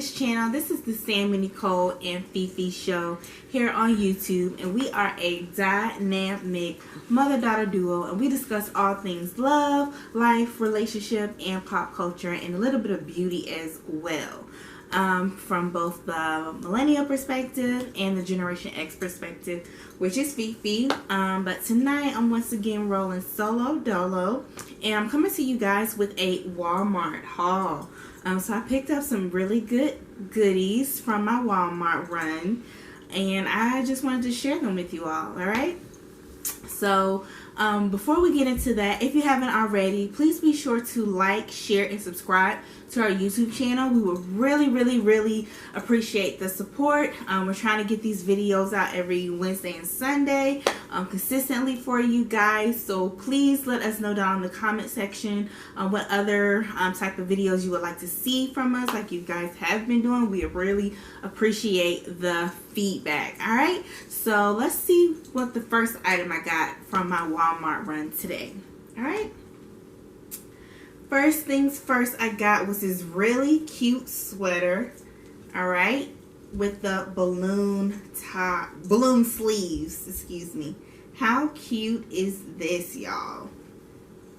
this channel. This is the Sammy, Nicole, and Fifi show here on YouTube, and we are a dynamic mother-daughter duo, and we discuss all things love, life, relationship, and pop culture, and a little bit of beauty as well, from both the millennial perspective and the Generation X perspective, which is Fifi. But tonight I'm once again rolling solo dolo, and I'm coming to you guys with a Walmart haul. So I picked up some really good goodies from my Walmart run, and I just wanted to share them with you all. Alright, so before we get into that, if you haven't already, please be sure to like, share, and subscribe to our YouTube channel. We would really appreciate the support. We're trying to get these videos out every Wednesday and Sunday consistently for you guys, so please let us know down in the comment section what other type of videos you would like to see from us, like you guys have been doing. We really appreciate the feedback. Alright, so let's see what the first item I got from my Walmart run today. Alright, first things first, I got was this really cute sweater, alright, with the balloon sleeves, excuse me. How cute is this, y'all?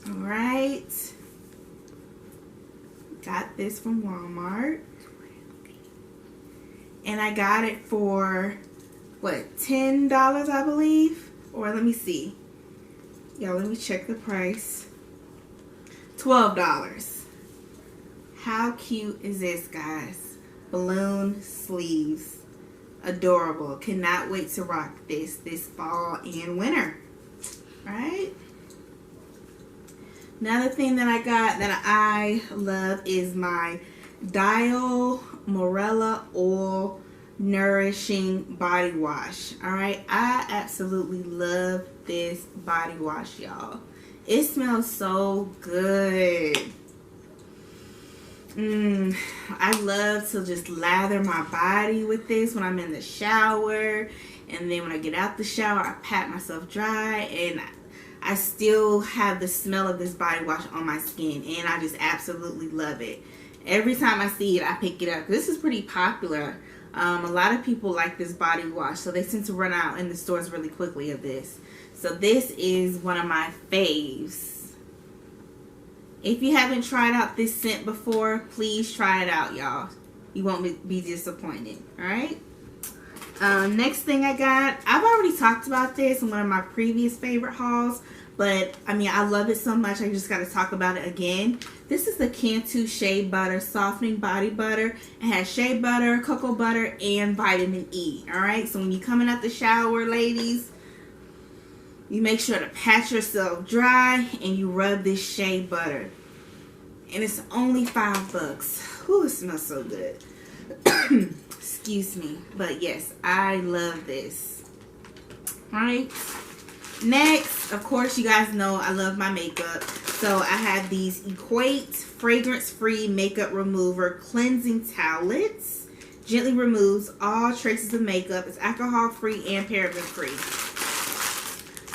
Alright, got this from Walmart, and I got it for what, $10 I believe, or let me see, y'all, let me check the price. $12. How cute is this, guys? Balloon sleeves, adorable. Cannot wait to rock this fall and winter. Right? Another thing that I got that I love is my Dial Morella Oil Nourishing Body Wash. Alright, I absolutely love this body wash, y'all. It smells so good. I love to just lather my body with this when I'm in the shower, and then when I get out the shower, I pat myself dry, and I still have the smell of this body wash on my skin, and I just absolutely love it. Every time I see it, I pick it up. This is pretty popular. A lot of people like this body wash, so they tend to run out in the stores really quickly of this. So this is one of my faves. If you haven't tried out this scent before, please try it out, y'all. You won't be disappointed. Alright? Next thing I got, I've already talked about this in one of my previous favorite hauls, but I mean, I love it so much I just got to talk about it again. This is the Cantu Shea Butter Softening Body Butter. It has shea butter, cocoa butter, and vitamin E. Alright? So when you're coming out the shower, ladies, you make sure to pat yourself dry and you rub this shea butter. And it's only $5. Ooh, it smells so good. Excuse me. But yes, I love this. Alright. Next, of course, you guys know I love my makeup. So I have these Equate fragrance-free makeup remover cleansing towelettes. Gently removes all traces of makeup. It's alcohol-free and paraben-free.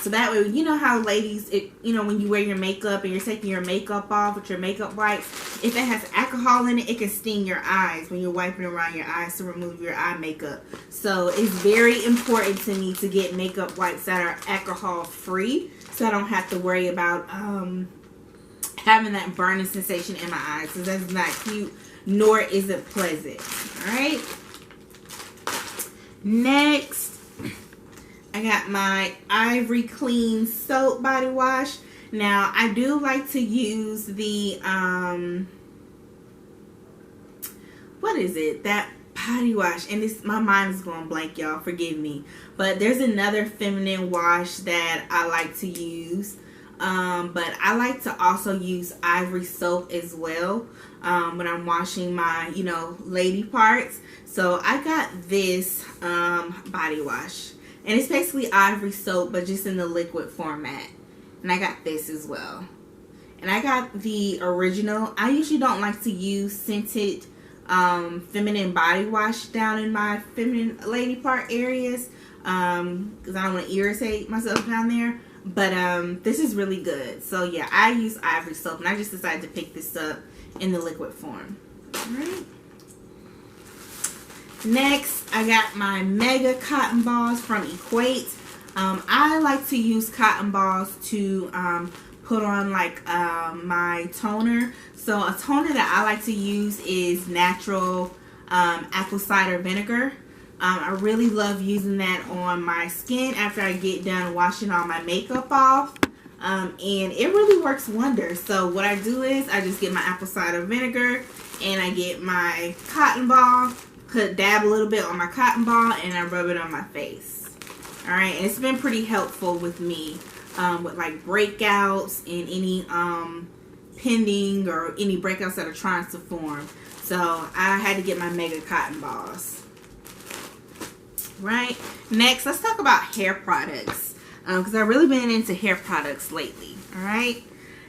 So that way, you know how ladies, when you wear your makeup and you're taking your makeup off with your makeup wipes, if it has alcohol in it, it can sting your eyes when you're wiping around your eyes to remove your eye makeup. So it's very important to me to get makeup wipes that are alcohol free, so I don't have to worry about having that burning sensation in my eyes, because that's not cute, nor is it pleasant. Alright? Next, I got my Ivory Clean Soap Body Wash. Now, I do like to use the, what is it? That body wash. And this, my mind is going blank, y'all. Forgive me. But there's another feminine wash that I like to use. But I like to also use Ivory soap as well when I'm washing my, lady parts. So I got this body wash. And it's basically Ivory soap, but just in the liquid format. And I got this as well. And I got the original. I usually don't like to use scented feminine body wash down in my feminine lady part areas. Because I don't want to irritate myself down there. But this is really good. So yeah, I use Ivory soap. And I just decided to pick this up in the liquid form. Alright. Next, I got my Mega Cotton Balls from Equate. I like to use cotton balls to put on like my toner. So a toner that I like to use is natural apple cider vinegar. I really love using that on my skin after I get done washing all my makeup off. And it really works wonders. So what I do is I just get my apple cider vinegar and I get my cotton ball, dab a little bit on my cotton ball, and I rub it on my face. Alright, and it's been pretty helpful with me with like breakouts and any pending or any breakouts that are trying to form. So I had to get my Mega Cotton Balls. Right, next let's talk about hair products because I've really been into hair products lately. All right,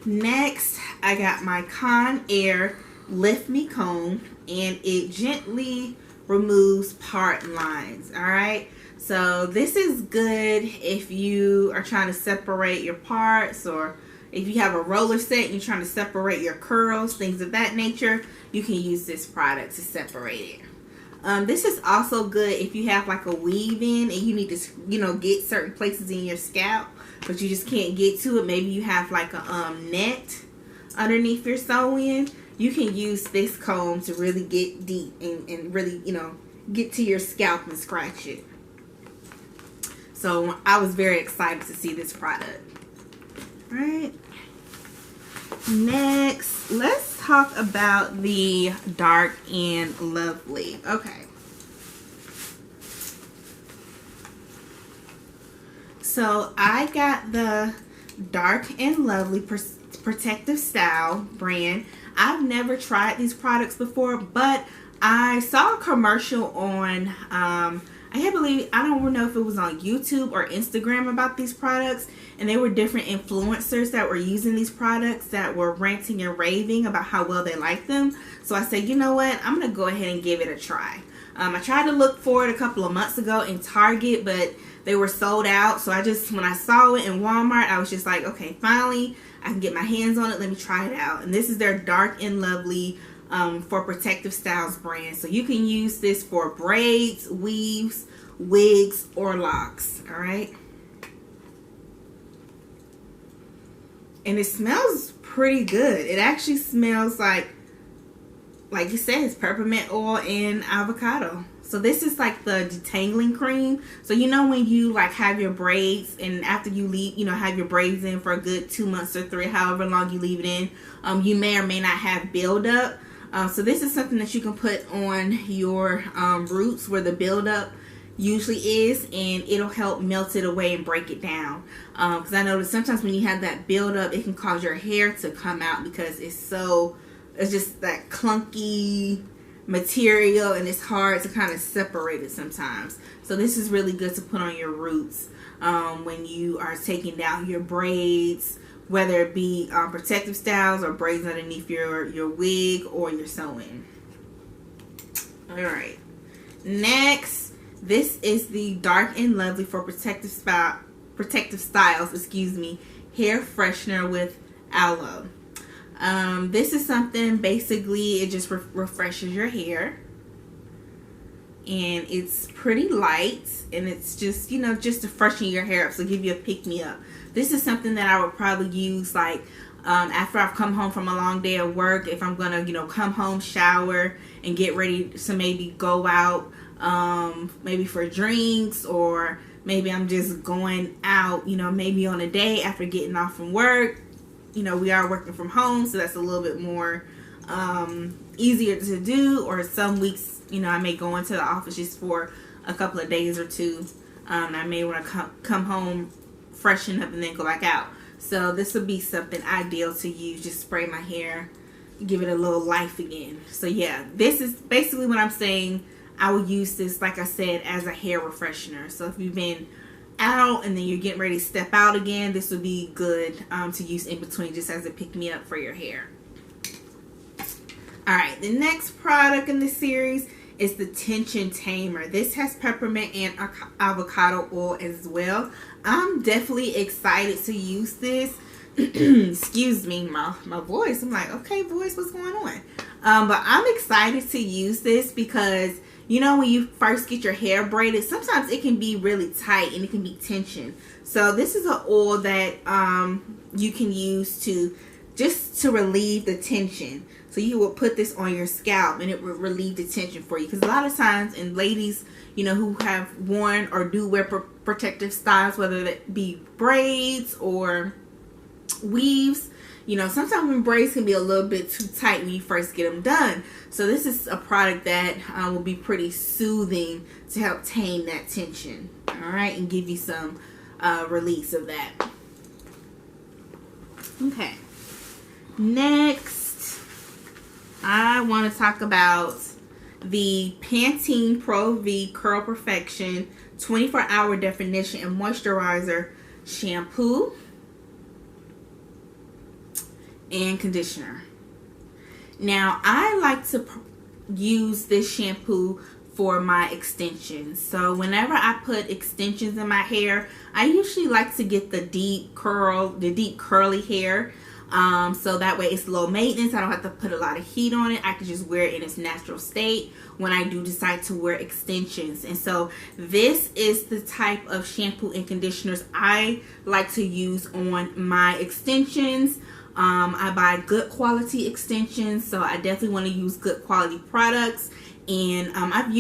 next I got my Conair Lift Me Comb, and it gently removes part lines. All right, so this is good if you are trying to separate your parts, or if you have a roller set and you're trying to separate your curls, things of that nature. You can use this product to separate it. This is also good if you have like a weave in and you need to, get certain places in your scalp, but you just can't get to it. Maybe you have like a net underneath your sew-in. You can use this comb to really get deep and really, get to your scalp and scratch it. So I was very excited to see this product. All right. Next, let's talk about the Dark and Lovely. Okay. So I got the Dark and Lovely Protective Style brand. I've never tried these products before, but I saw a commercial on, I don't know if it was on YouTube or Instagram about these products, and they were different influencers that were using these products that were ranting and raving about how well they liked them. So I said, you know what, I'm going to go ahead and give it a try. I tried to look for it a couple of months ago in Target, but they were sold out. So when I saw it in Walmart, I was just like, okay, finally, I can get my hands on it. Let me try it out. And this is their Dark and Lovely for Protective Styles brand. So you can use this for braids, weaves, wigs, or locks. All right. And it smells pretty good. It actually smells like you said, it's peppermint oil and avocado. So this is like the detangling cream. So when you like have your braids, and after you leave, have your braids in for a good 2 months or 3, however long you leave it in, you may or may not have buildup. So this is something that you can put on your roots where the buildup usually is, and it'll help melt it away and break it down. Because I notice sometimes when you have that buildup, it can cause your hair to come out because it's just that clunky material, and it's hard to kind of separate it sometimes. So this is really good to put on your roots when you are taking down your braids, whether it be protective styles or braids underneath your wig or your sewing. All right, next, this is the Dark and Lovely for Protective Styles, hair freshener with aloe. This is something, basically, it just refreshes your hair, and it's pretty light, and it's just, just to freshen your hair up, so give you a pick-me-up. This is something that I would probably use like after I've come home from a long day of work, if I'm gonna come home, shower, and get ready to maybe go out, maybe for drinks, or maybe I'm just going out, maybe on a day after getting off from work. We are working from home, so that's a little bit more easier to do. Or some weeks, I may go into the office just for a couple of days or two. I may want to come home, freshen up, and then go back out. So this would be something ideal to use. Just spray my hair, give it a little life again. So yeah, this is basically what I'm saying. I would use this, like I said, as a hair refreshener. So if you've been out and then you're getting ready to step out again, this would be good to use in between, just as a pick-me-up for your hair. Alright, the next product in this series is the Tension Tamer. This has peppermint and avocado oil as well. I'm definitely excited to use this. Excuse me, my voice. I'm like, okay, voice, what's going on? But I'm excited to use this because you know, when you first get your hair braided, sometimes it can be really tight and it can be tension. So this is an oil that you can use to just to relieve the tension. So you will put this on your scalp and it will relieve the tension for you. Because a lot of times, and ladies, you know, who have worn or do wear protective styles, whether that be braids or weaves, you know, sometimes when braids can be a little bit too tight when you first get them done. So this is a product that will be pretty soothing to help tame that tension. All right, and give you some release of that. Okay. Next, I want to talk about the Pantene Pro V Curl Perfection 24-hour definition and moisturizer shampoo and conditioner. Now, I like to use this shampoo for my extensions. So whenever I put extensions in my hair, I usually like to get the deep curly hair. So that way it's low maintenance. I don't have to put a lot of heat on it. I can just wear it in its natural state when I do decide to wear extensions. And so this is the type of shampoo and conditioners I like to use on my extensions. I buy good quality extensions, so I definitely want to use good quality products. And I've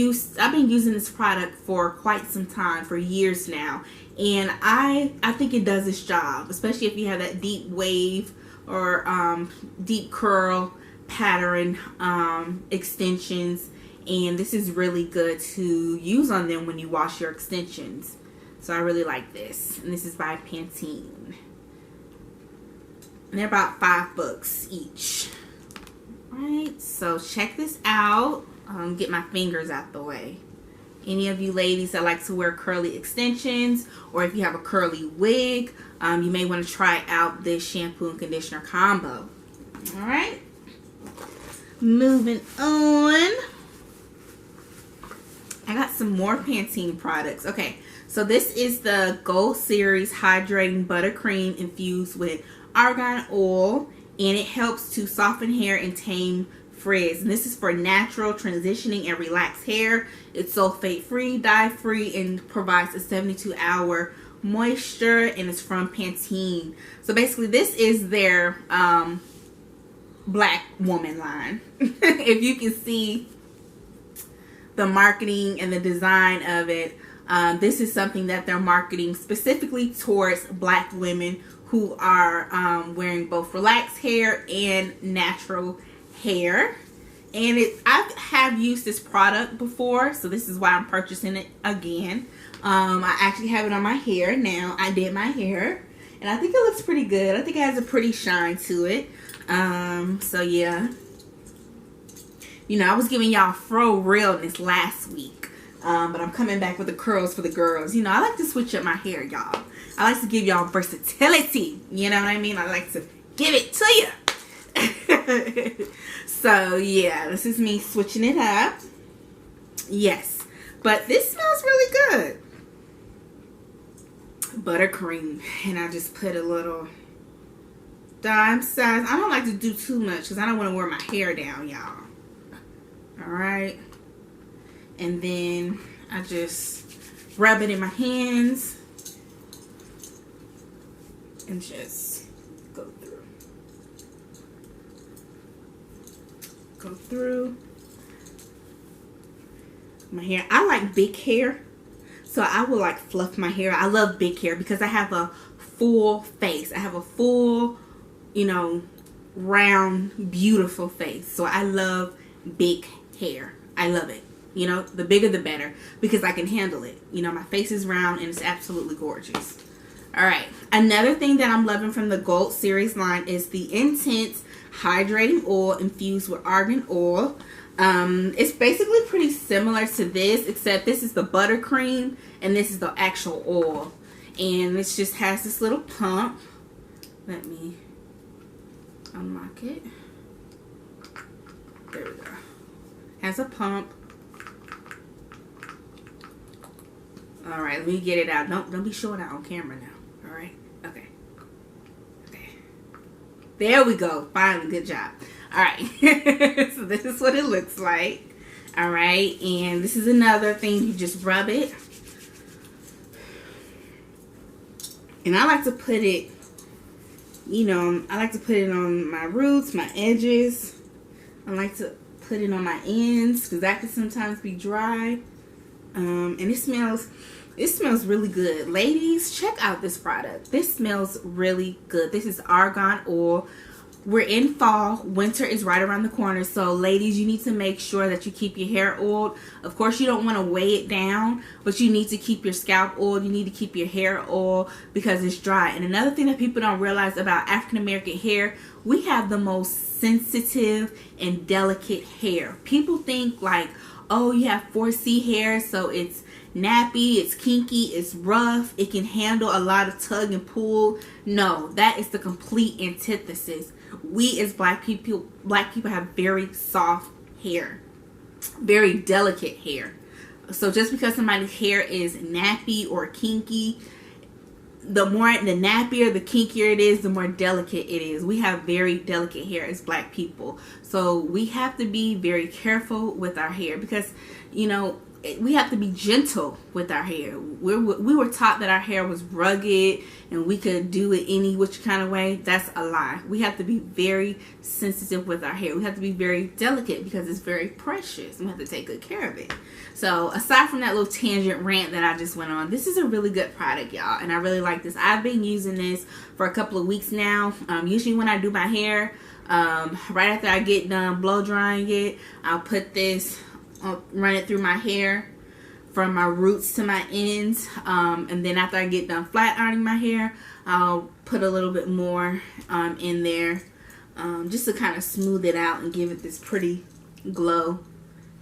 been using this product for quite some time, for years now, and I think it does its job, especially if you have that deep wave or deep curl pattern extensions. And this is really good to use on them when you wash your extensions. So I really like this, and this is by Pantene. And they're about $5 each. Right, so check this out. Get my fingers out the way. Any of you ladies that like to wear curly extensions, or if you have a curly wig, you may want to try out this shampoo and conditioner combo. All right, moving on. I got some more Pantene products. Okay, so this is the Gold Series Hydrating Buttercream infused with argan oil, and it helps to soften hair and tame frizz. And this is for natural, transitioning, and relaxed hair. It's sulfate free, dye free, and provides a 72-hour moisture, and it's from Pantene. So basically this is their black woman line. If you can see the marketing and the design of it, this is something that they're marketing specifically towards black women who are wearing both relaxed hair and natural hair. And I have used this product before, so this is why I'm purchasing it again. I actually have it on my hair now. I did my hair, and I think it looks pretty good. I think it has a pretty shine to it. So yeah, you know, I was giving y'all fro realness last week, but I'm coming back with the curls for the girls. You know, I like to switch up my hair, y'all. I like to give y'all versatility. You know what I mean? I like to give it to you. So yeah, this is me switching it up. Yes, but this smells really good. Buttercream, and I just put a little dime size. I don't like to do too much because I don't want to wear my hair down, y'all. All right, and then I just rub it in my hands and just go through my hair. I like big hair, so I will like fluff my hair. I love big hair because I have a full face. I have a full, you know, round, beautiful face. So I love big hair. I love it. You know, the bigger the better because I can handle it. You know, my face is round and it's absolutely gorgeous. All right, another thing that I'm loving from the Gold Series line is the Intense Hydrating Oil infused with argan oil. It's basically pretty similar to this, except this is the buttercream and this is the actual oil. And this just has this little pump. Let me unlock it. There we go. Has a pump. All right, let me get it out. Don't be showing out on camera now. All right. Okay. There we go. Finally, good job. All right. So this is what it looks like. All right, and this is another thing. You just rub it. And I like to put it, you know, I like to put it on my roots, my edges. I like to put it on my ends because that can sometimes be dry. And it smells really good. Ladies, check out this product. This smells really good. This is argan oil. We're in fall. Winter is right around the corner. So ladies, you need to make sure that you keep your hair oiled. Of course, you don't want to weigh it down, but you need to keep your scalp oiled. You need to keep your hair oiled because it's dry. And another thing that people don't realize about African American hair, we have the most sensitive and delicate hair. People think like, oh, you have 4C hair, so it's nappy, it's kinky, it's rough, it can handle a lot of tug and pull. No, that is the complete antithesis. We as black people have very soft hair, very delicate hair. So just because somebody's hair is nappy or kinky, the nappier, the kinkier it is, the more delicate it is. We have very delicate hair as black people. So we have to be very careful with our hair because, you know, we have to be gentle with our hair. We were taught that our hair was rugged and we could do it any which kind of way. That's a lie. We have to be very sensitive with our hair. We have to be very delicate because it's very precious. We have to take good care of it. So aside from that little tangent rant that I just went on, this is a really good product, y'all, and I really like this. I've been using this for a couple of weeks now. Usually when I do my hair, right after I get done blow drying it, I'll put this, I'll run it through my hair from my roots to my ends, and then after I get done flat ironing my hair, I'll put a little bit more in there just to kind of smooth it out and give it this pretty glow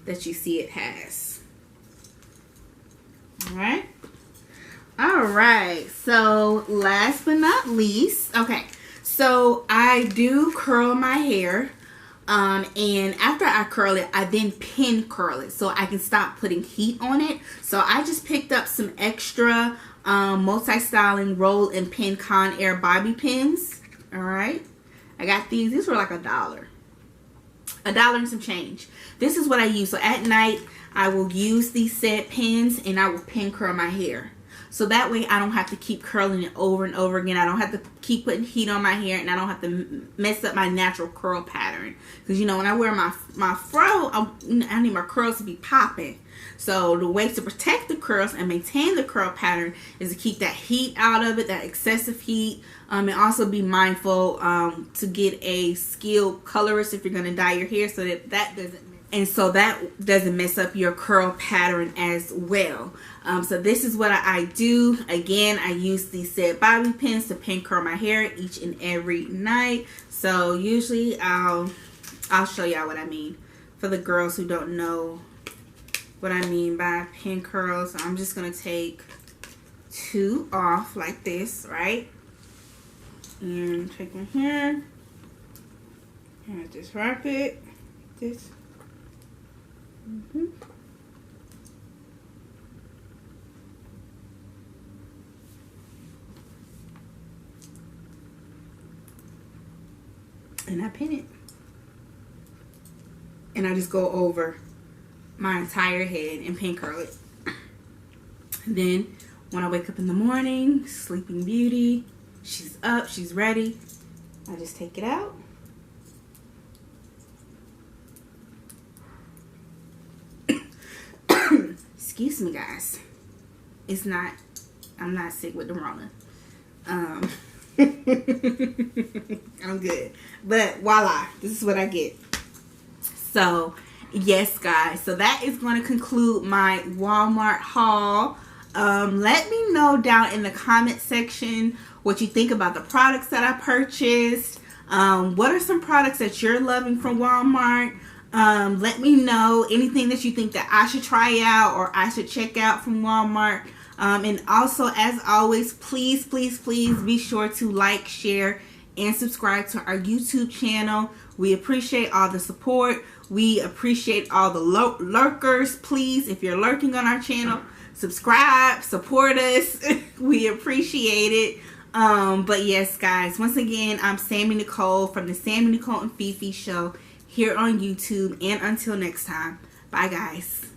that you see it has. All right, so last but not least, okay, so I do curl my hair. And after I curl it, I then pin curl it so I can stop putting heat on it. So I just picked up some extra multi-styling roll and pin Conair bobby pins. All right, I got these. These were like $1 and some change. This is what I use. So at night, I will use these said pins and I will pin curl my hair. So that way I don't have to keep curling it over and over again. I don't have to keep putting heat on my hair, and I don't have to mess up my natural curl pattern. Because, you know, when I wear my fro, I need my curls to be popping. So the way to protect the curls and maintain the curl pattern is to keep that heat out of it, that excessive heat. And also be mindful to get a skilled colorist if you're going to dye your hair so that doesn't mess up your curl pattern as well. So this is what I do. Again, I use these said bobby pins to pin curl my hair each and every night. So usually I'll show y'all what I mean for the girls who don't know what I mean by pin curls. I'm just gonna take 2 off like this, right? And take my hair and I just wrap it this. And I pin it. And I just go over my entire head and pin curl it. And then when I wake up in the morning, Sleeping Beauty, she's up, she's ready. I just take it out. Excuse me, guys. I'm not sick with the Rona. I'm good. But voila, this is what I get. So, yes, guys. So that is going to conclude my Walmart haul. Let me know down in the comment section what you think about the products that I purchased. What are some products that you're loving from Walmart? Let me know anything that you think that I should try out or I should check out from Walmart. And also, as always, please be sure to like, share, and subscribe to our YouTube channel. We appreciate all the support. We appreciate all the lurkers. Please, if you're lurking on our channel, subscribe, support us. We appreciate it. But yes, guys, once again, I'm Sammy Nicole from the Sammy Nicole and Fifi Show here on YouTube. And until next time, Bye, guys.